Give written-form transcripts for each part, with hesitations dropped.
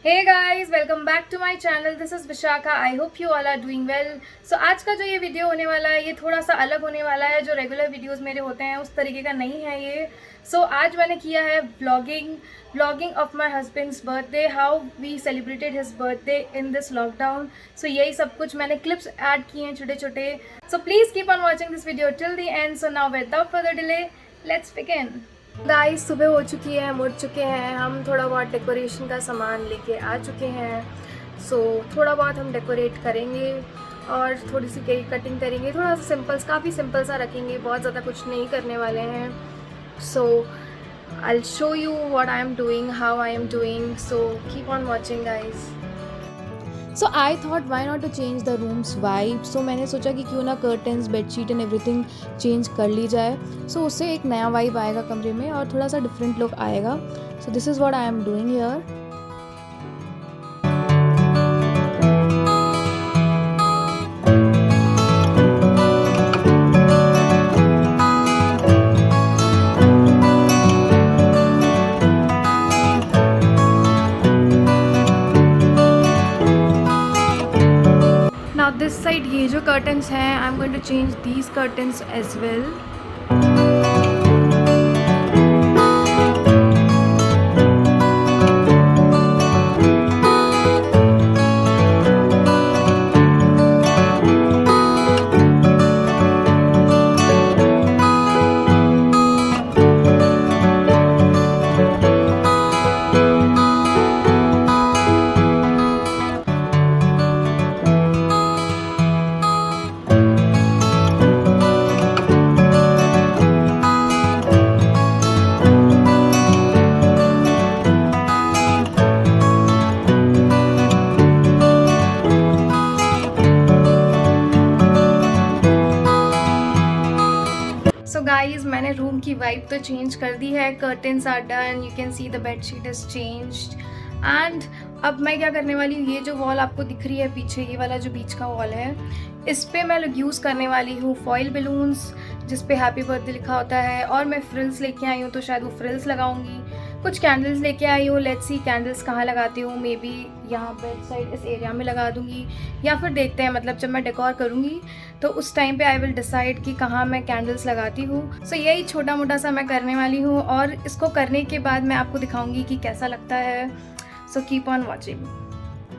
Hey guys, welcome back to my channel. This is Vishakha. I hope you all are doing well. So आज का जो ये video होने वाला है ये थोड़ा सा अलग होने वाला है. जो रेगुलर वीडियोस मेरे होते हैं उस तरीके का नहीं है ये. So आज मैंने किया है vlogging of my husband's birthday, how we celebrated his birthday in this lockdown. So यही सब कुछ मैंने clips add किए हैं छोटे छोटे. So please keep on watching this video till the end. So now without further delay, let's begin. Guys सुबह हो चुकी है, हम उठ चुके हैं. हम थोड़ा बहुत डेकोरेशन का सामान लेके आ चुके हैं. सो थोड़ा बहुत हम डेकोरेट करेंगे और थोड़ी सी केक कटिंग करेंगे. थोड़ा सा काफ़ी सिंपल सा रखेंगे, बहुत ज़्यादा कुछ नहीं करने वाले हैं. So I will show you what I am doing, how I am doing. So keep on watching guys. So I thought why not to change the room's vibe. So मैंने सोचा कि क्यों ना curtains, bedsheet and everything change कर ली जाए. सो उससे एक नया वाइब आएगा कमरे में और थोड़ा सा डिफरेंट लुक आएगा. So this is what I am doing here. Now this side ये जो curtains हैं, I'm going to change these curtains as well. So guys मैंने रूम की वाइब तो चेंज कर दी है. Curtains are done, you can see the bed sheet is changed. And अब मैं क्या करने वाली हूँ, ये जो वॉल आपको दिख रही है पीछे, ये वाला जो बीच का वॉल है, इस पे मैं यूज़ करने वाली हूँ फॉइल बलून्स जिस पे हैप्पी बर्थडे लिखा होता है. और मैं फ्रिल्स लेके आई हूँ तो शायद वो फ्रिल्स लगाऊंगी. कुछ कैंडल्स लेके आई हूँ. लेट्स सी कैंडल्स कहाँ लगाती हूँ. मे बी यहाँ बेड साइड इस एरिया में लगा दूँगी या फिर देखते हैं, मतलब जब मैं डेकोर करूँगी तो उस टाइम पे आई विल डिसाइड कि कहाँ मैं कैंडल्स लगाती हूँ. सो यही छोटा मोटा सा मैं करने वाली हूँ और इसको करने के बाद मैं आपको दिखाऊँगी कि कैसा लगता है. So keep on watching.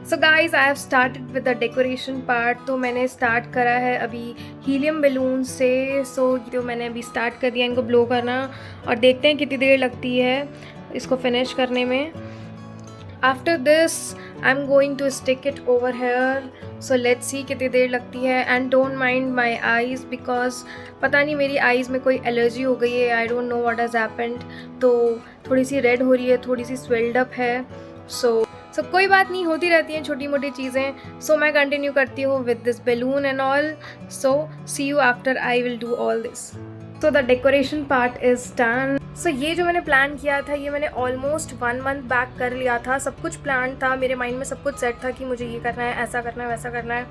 So guys I have started with the decoration part. तो मैंने स्टार्ट करा है अभी हीलियम बलून से. सो जो मैंने अभी स्टार्ट कर दिया इनको ब्लो करना और देखते हैं कितनी देर लगती है इसको फिनिश करने में. After this I am going to stick it over here. So let's see कितनी देर लगती है. And don't mind my eyes because पता नहीं मेरी आईज़ में कोई एलर्जी हो गई है. I don't know what has happened. तो थोड़ी सी रेड हो रही है, थोड़ी सी स्वेल्ड अप है. सो कोई बात नहीं, होती रहती हैं छोटी मोटी चीज़ें. सो मैं कंटिन्यू करती हूँ with this balloon and all. So see you after I will do all this. So the decoration part is done. So ये जो मैंने प्लान किया था ये मैंने ऑलमोस्ट 1 मंथ बैक कर लिया था. सब कुछ प्लान था मेरे माइंड में, सब कुछ सेट था कि मुझे ये करना है, ऐसा करना है, वैसा करना है.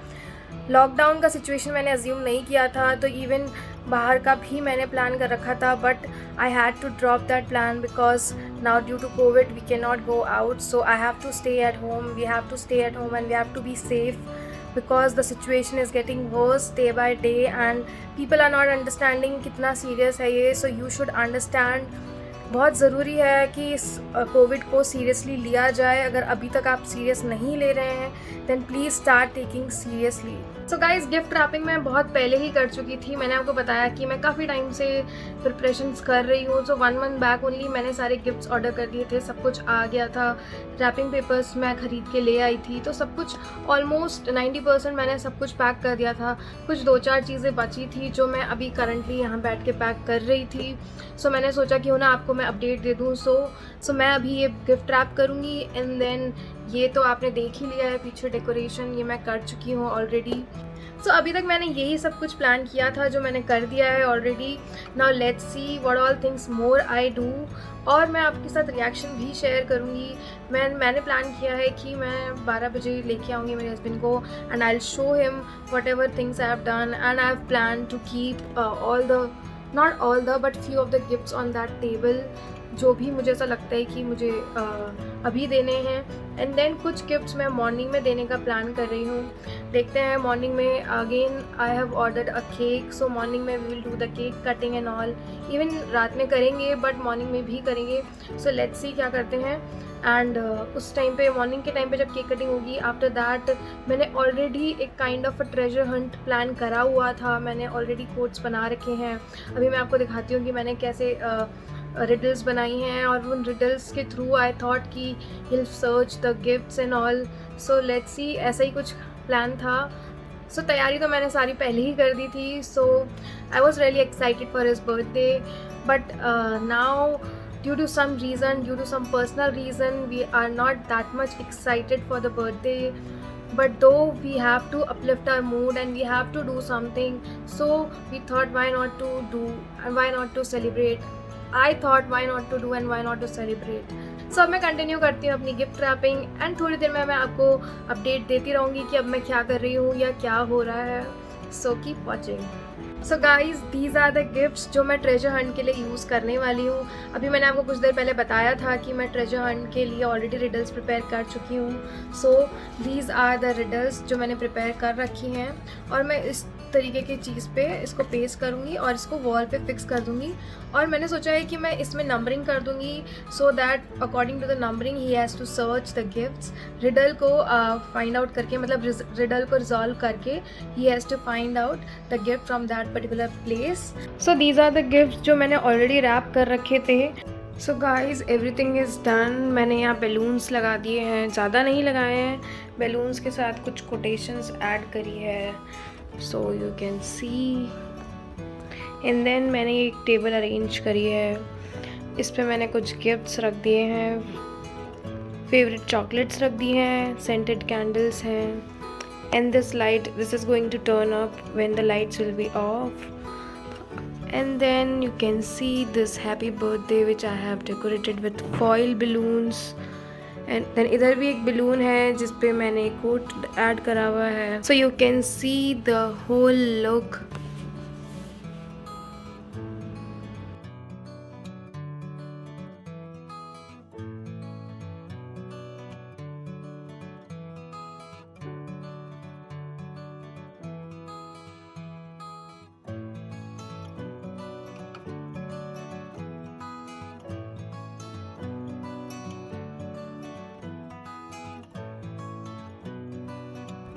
लॉकडाउन का सिचुएशन मैंने अज्यूम नहीं किया था तो इवन बाहर का भी मैंने प्लान कर रखा था. But I had to drop that plan because now due to COVID we can not go out. So I have to stay at home. We have to stay at home and we have to be safe because the situation is getting worse day by day and people are not understanding कितना serious है ये. So you should understand, बहुत ज़रूरी है कि इस Covid को seriously लिया जाए. अगर अभी तक आप सीरियस नहीं ले रहे हैं then please start taking seriously. So guys gift wrapping मैं बहुत पहले ही कर चुकी थी. मैंने आपको बताया कि मैं काफ़ी टाइम से प्रिपरेशंस कर रही हूँ. सो 1 मंथ बैक ओनली मैंने सारे गिफ्ट्स ऑर्डर कर दिए थे. सब कुछ आ गया था. रैपिंग पेपर्स मैं ख़रीद के ले आई थी. तो सब कुछ ऑलमोस्ट 90% मैंने सब कुछ पैक कर दिया था. कुछ 2-4 चीज़ें बची थी जो मैं अभी करंटली यहाँ बैठ के पैक कर रही थी. सो मैंने सोचा क्यों ना आपको मैं अपडेट दे दूँ. सो मैं अभी ये गिफ्ट रैप करूँगी एंड देन ये तो आपने देख ही लिया है पीछे डेकोरेशन, ये मैं कर चुकी हूँ ऑलरेडी. सो अभी तक मैंने यही सब कुछ प्लान किया था जो मैंने कर दिया है already. Now let's see what all things more I do. और मैं आपके साथ रिएक्शन भी शेयर करूँगी. मैंने प्लान किया है कि मैं 12 बजे लेके आऊँगी मेरे हस्बैंड को and I will show him whatever things I have done and I have plan to keep all the not all the but few of the gifts on that table. जो भी मुझे ऐसा लगता है कि मुझे अभी देने हैं। एंड देन कुछ गिफ्ट्स मैं मॉर्निंग में देने का प्लान कर रही हूँ। देखते हैं मॉर्निंग में। Again I have ordered a cake, so morning में we will do the cake cutting and all. Even रात में करेंगे बट मॉर्निंग में भी करेंगे। सो लेट्स सी क्या करते हैं। एंड उस टाइम पे, मॉर्निंग के टाइम पे जब केक कटिंग होगी, आफ्टर दैट मैंने ऑलरेडी एक kind of a treasure Hunt plan करा हुआ था। मैंने ऑलरेडी कोट्स बना रखे हैं। अभी मैं आपको दिखाती हूँ कि मैंने कैसे रिडल्स बनाई हैं, और उन रिडल्स के थ्रू आई थॉट कि he'll search the gifts and all. So let's see, ऐसा ही कुछ प्लान था। सो तैयारी तो मैंने सारी पहले ही कर दी थी। So I was really excited for his birthday, but now due to some reason, due to some personal reason, we are not that much excited for the birthday. But though we have to uplift our mood and we have to do something, so we thought why not to do and why not to celebrate. I thought why not to do and why not to celebrate. So अब मैं continue करती हूँ अपनी gift wrapping, and थोड़ी देर में मैं आपको update देती रहूँगी कि अब मैं क्या कर रही हूँ या क्या हो रहा है। So keep watching. So guys, these are the gifts जो मैं ट्रेजर हंट के लिए यूज़ करने वाली हूँ। अभी मैंने आपको कुछ देर पहले बताया था कि मैं ट्रेजर हंट के लिए ऑलरेडी रिडल्स प्रिपेयर कर चुकी हूँ। So these are the riddles जो मैंने प्रिपेयर कर रखी हैं, और मैं इस तरीके की चीज़ पे इसको पेस्ट करूँगी और इसको वॉल पे फिक्स कर दूँगी। और मैंने सोचा है कि मैं इसमें नंबरिंग कर दूँगी, so that according to the numbering ही has to search the gifts. Riddle को फाइंड आउट करके, मतलब रिडल को रिजॉल्व करके ही has to find out the gift from that particular place. So these are the gifts जो मैंने already wrap कर रखे थे। So guys, everything is done. मैंने यहाँ बैलून्स लगा दिए हैं, ज़्यादा नहीं लगाए हैं। बैलून्स के साथ कुछ कोटेशंस ऐड करी है, so you can see. And then मैंने एक टेबल अरेंज करी है, इस पे मैंने कुछ गिफ्ट्स रख दिए हैं, फेवरेट चॉकलेट्स रख दिए हैं, सेंटेड कैंडल्स हैं। And this light, this is going to turn up when the lights will be off. And then you can see this happy birthday which I have decorated with foil balloons. And then इधर भी एक balloon है जिस पे मैंने एक coat add करा हुआ है. So you can see the whole look.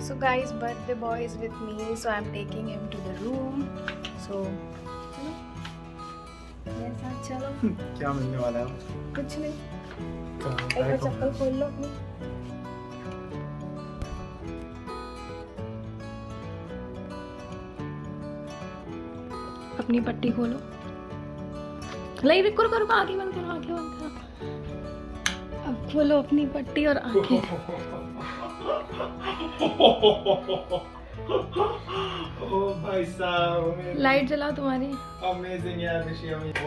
So guys, birthday boy is with me, so I'm taking him to the room. So चलो मेरे साथ चलो. क्या मिलने वाला है? कुछ नहीं, कहाँ एक बार चप्पल खोल लो अपनी. अपनी पट्टी खोलो. नहीं, रुको रुको रुको, आंखें बंद करो, आंखें बंद करो. अब खोलो अपनी पट्टी और आंखें. ओ भाई साहब, लाइट जलाओ तुम्हारी. अमेजिंग यार ऋषि, अमेजिंग.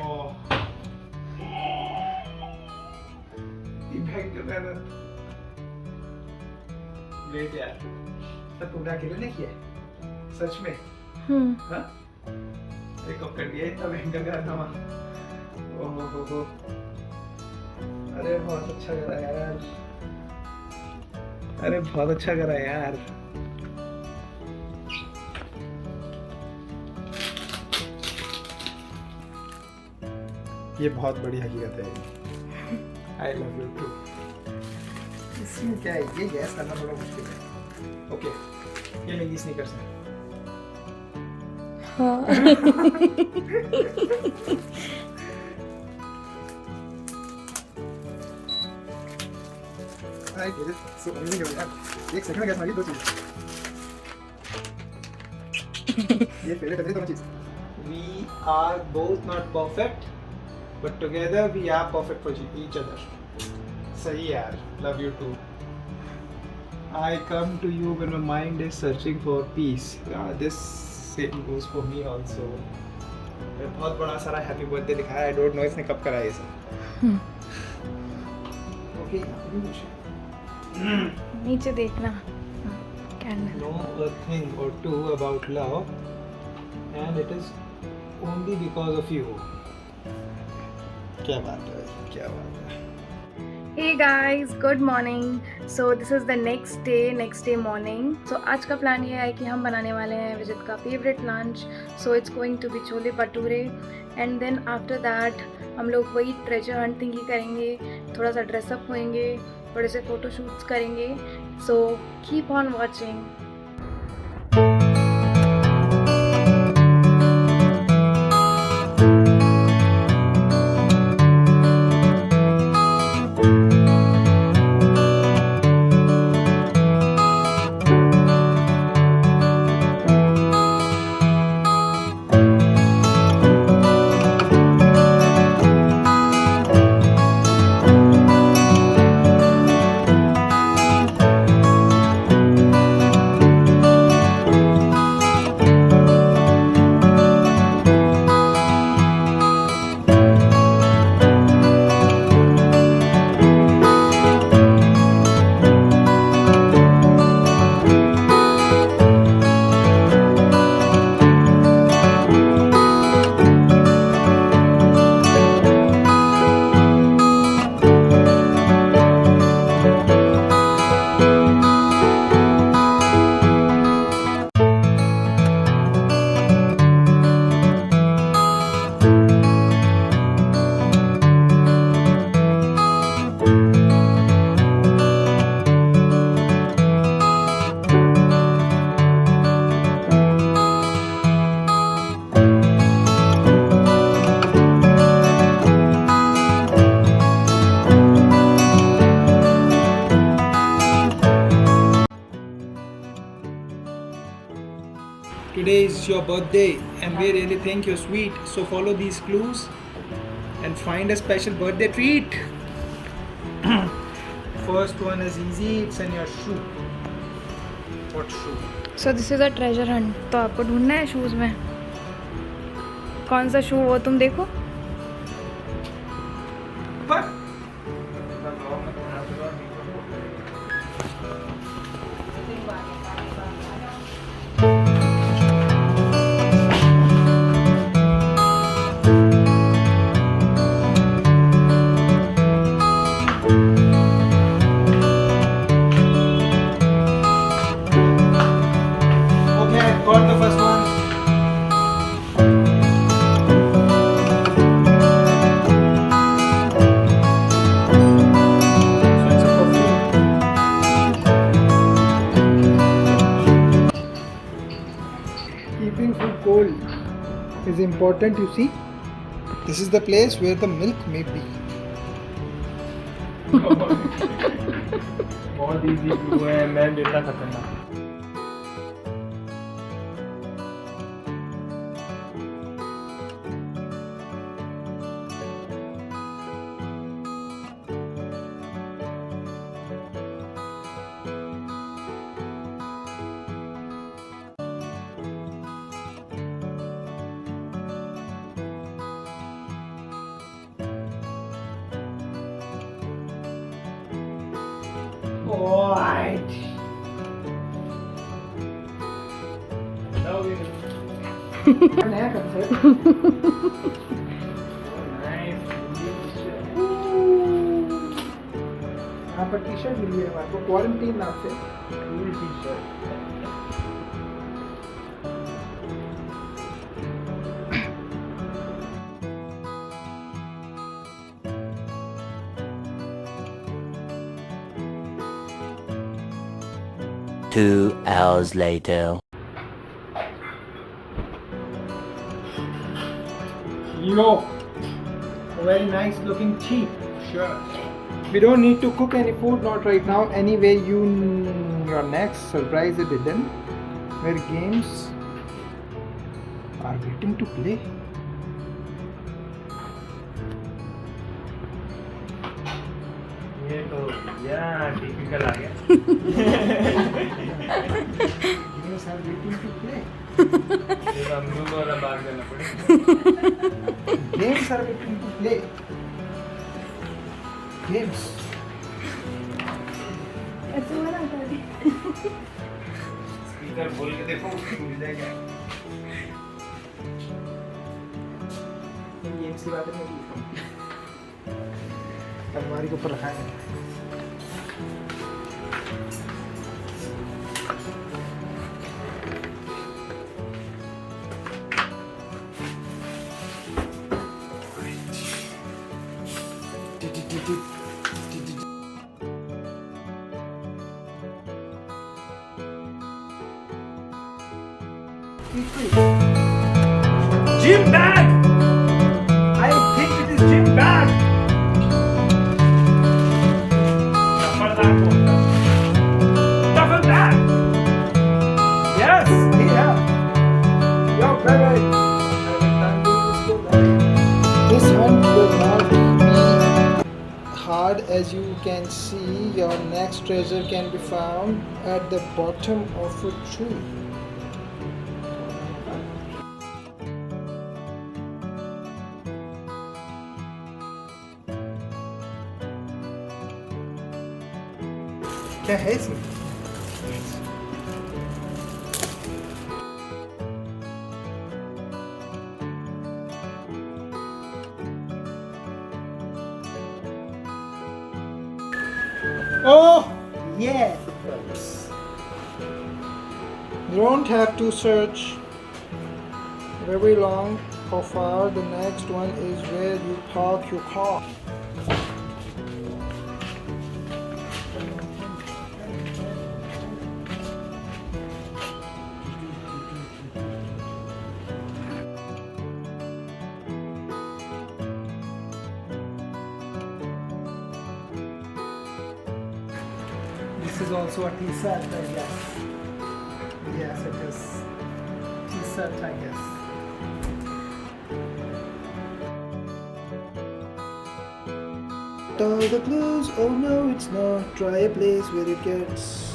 ये बैग जो है ग्रेट यार. सब पूरा अकेले नहीं किया है सच में? हाँ, अरे कब कर दिया इतना महंगा कारनामा? ओहो, अरे बहुत अच्छा करा यार, अरे बहुत अच्छा करा यार. ये बहुत बड़ी हकीकत है. I love you too. इसमें क्या है, ये गैस करना थोड़ा मुश्किल है. ओके, ये मेरी स्नीकर्स है. हाँ. I did it. So amazing यार. एक सेकंड में गैस मारी, दो चीज. ये पहले करते दोनों चीज. We are both not perfect, but together we are perfect for each other. सही यार. Love you too. I come to you when my mind is searching for peace. This same goes for me also. बहुत बड़ा सारा happy birthday दिखाया. I don't know इसने कब कराया ये सब. Okay, नीचे देखना. Candle. know a thing or two about love, and it is only because of you. क्या बात है. क्या बात है। Hey guys, good morning. So this is the next day morning. So आज का प्लान ये है कि हम बनाने वाले हैं विजित का favourite lunch. So it's going to be chole bhature and then after that हम लोग वही ट्रेजर हंट थिंगी करेंगे, थोड़ा सा ड्रेसअप होएंगे, थोड़े से फ़ोटो शूट्स करेंगे. So keep on watching. Today is your birthday and we really think you're sweet. So follow these clues and find a special birthday treat. First one is easy, it's in your shoe. What shoe? So this is a treasure hunt. तो आपको ढूंढना है shoes में. कौन सा शू वो तुम देखो. But got the first one. So it's a perfume. Keeping food cold is important, you see. This is the place where the milk may be. बहुत इजी क्लू है, मैं देता खतरनाक. Alright. नया concept. यहाँ पर टी शर्ट मिली है हमारे को क्वारंटीन नाम से. Cool T shirt. Two hours later. Yo, a very nice looking cheap shirt. We don't need to cook any food, not right now. Anyway, your next surprise is hidden, where games are waiting to play. ये तो यार typical आ गया. Games are waiting to play. ये तो अमरूद वाला बाग देना पड़ेगा. Games are waiting to play. Games. Speaker बोल के देखो मिल जाएगा. गेम्स की बात है. अलमारी के ऊपर रखा है। Gym bag! I think it is gym bag! Duffel bag. Duffel bag! Yes! Yeah. Yo, baby. This hunt will not be hard. As you can see, your next treasure can be found at the bottom of a tree. क्या है इसमें? Oh, yeah. You don't have to search very long or far. The next one is where you park your car. This is also a T-shirt, I guess. Yes, it is T-shirt, I guess. All the clues, oh no, it's not. Try a place where it gets.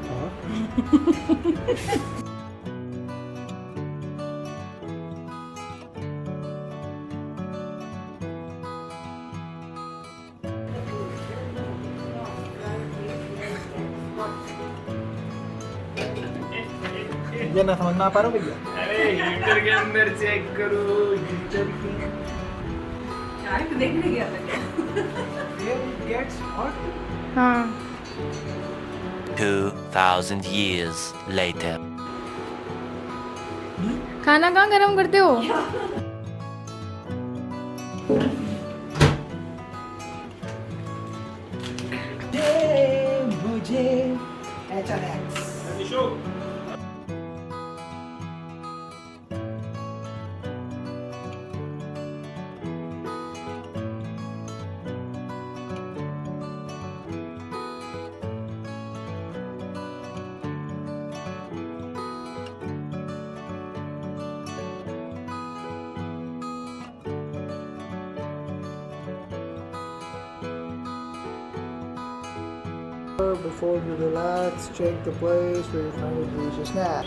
Huh? ये ना समझ ना पा रहा हूँ भैया। अरे heater के अंदर चेक करो हीटर के तो देखने गया था क्या? It gets hot. हाँ 2,000 years later. खाना कहाँ गरम करते हो? मुझे HRX. Show Before you relax, check the place where you find a delicious snack.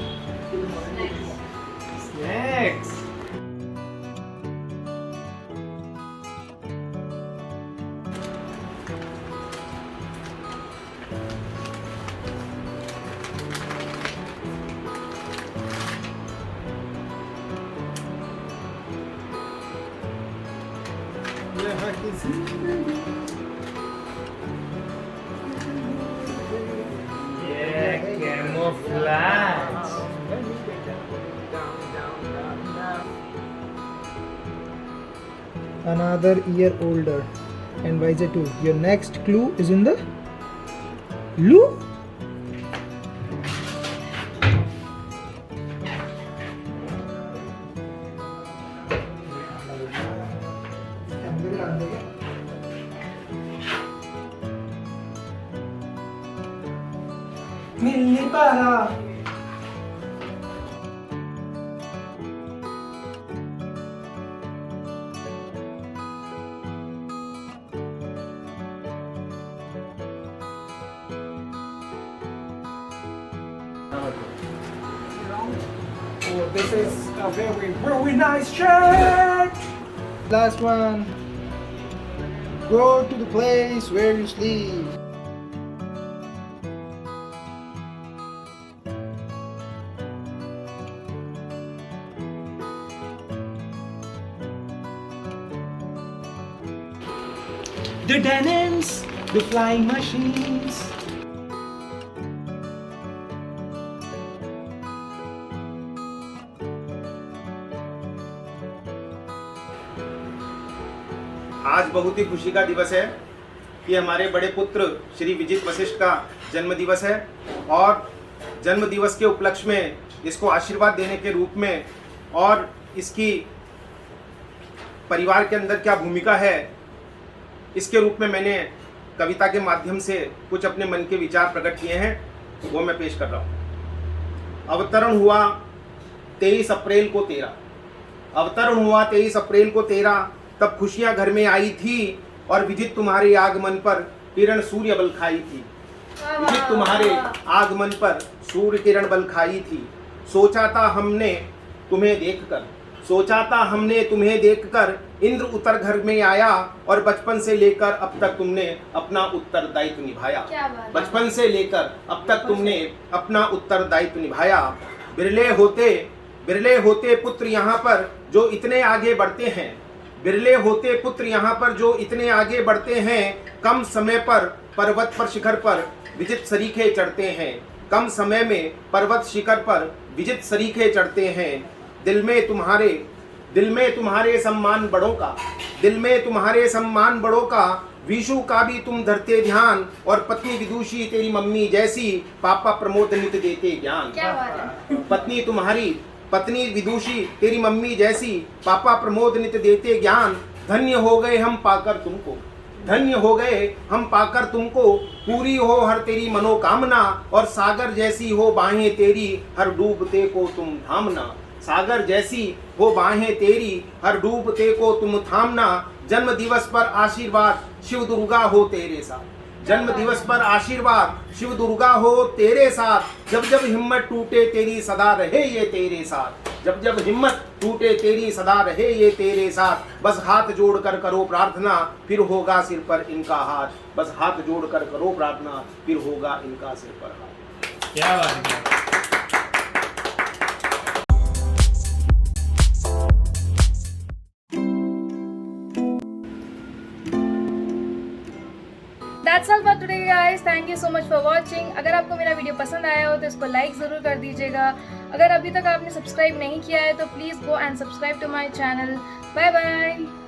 Snacks यहाँ की जिंदगी ये camouflage another year older and wiser too. Your next clue is in the loo. मिल नहीं पा रहा। Oh, this is a very, very nice shirt. Last one. Go to the place where you sleep. the Danons, the flying machines. आज बहुत ही खुशी का दिवस है कि हमारे बड़े पुत्र श्री विजित वशिष्ठ का जन्म दिवस है और जन्म दिवस के उपलक्ष्य में इसको आशीर्वाद देने के रूप में और इसकी परिवार के अंदर क्या भूमिका है इसके रूप में मैंने कविता के माध्यम से कुछ अपने मन के विचार प्रकट किए हैं, वो मैं पेश कर रहा हूँ। अवतरण हुआ 23 अप्रैल को तेरा, अवतरण हुआ 23 अप्रैल को तेरा, तब खुशियां घर में आई थी और विजित तुम्हारे आगमन पर किरण सूर्य बल खाई थी। विजित तुम्हारे आगमन पर सूर्य किरण बल खाई थी। सोचा था हमने तुम्हें देखकर, सोचा था हमने तुम्हें देखकर इंद्र उतर घर में आया और बचपन से लेकर अब तक तुमने अपना उत्तरदायित्व निभाया। बचपन से लेकर अब तक तुमने अपना उत्तरदायित्व निभाया। बिरले होते पुत्र यहाँ पर जो इतने आगे बढ़ते हैं, बिरले होते पुत्र यहाँ पर जो इतने आगे बढ़ते हैं। कम समय पर पर्वत पर शिखर पर विजित सरीखे चढ़ते हैं, कम समय में पर्वत शिखर पर विजित सरीखे चढ़ते हैं। दिल में तुम्हारे सम्मान बड़ों का, दिल में तुम्हारे सम्मान बड़ों का, विशु का भी तुम धरते ध्यान और पत्नी विदुषी तेरी मम्मी जैसी पापा प्रमोद नित देते ज्ञान। पत्नी विदुषी तेरी मम्मी जैसी पापा प्रमोद नित देते ज्ञान। धन्य हो गए हम पाकर तुमको, धन्य हो गए हम पाकर तुमको, पूरी हो हर तेरी मनोकामना और सागर जैसी हो बाहें तेरी हर डूबते को तुम थामना। सागर जैसी हो बाहें तेरी हर डूबते को तुम थामना। जन्म दिवस पर आशीर्वाद शिव दुर्गा हो तेरे साथ, जन्म दिवस पर आशीर्वाद शिव दुर्गा हो तेरे साथ। जब जब हिम्मत टूटे तेरी सदा रहे ये तेरे साथ, जब जब हिम्मत टूटे तेरी सदा रहे ये तेरे साथ। बस हाथ जोड़कर करो प्रार्थना फिर होगा सिर पर इनका हाथ, बस हाथ जोड़कर करो प्रार्थना फिर होगा इनका सिर पर हाथ। क्या बात है। That's all for today guys. Thank you so much for watching. अगर आपको मेरा वीडियो पसंद आया हो तो इसको लाइक ज़रूर कर दीजिएगा। अगर अभी तक आपने सब्सक्राइब नहीं किया है तो please go and subscribe to my channel. Bye bye.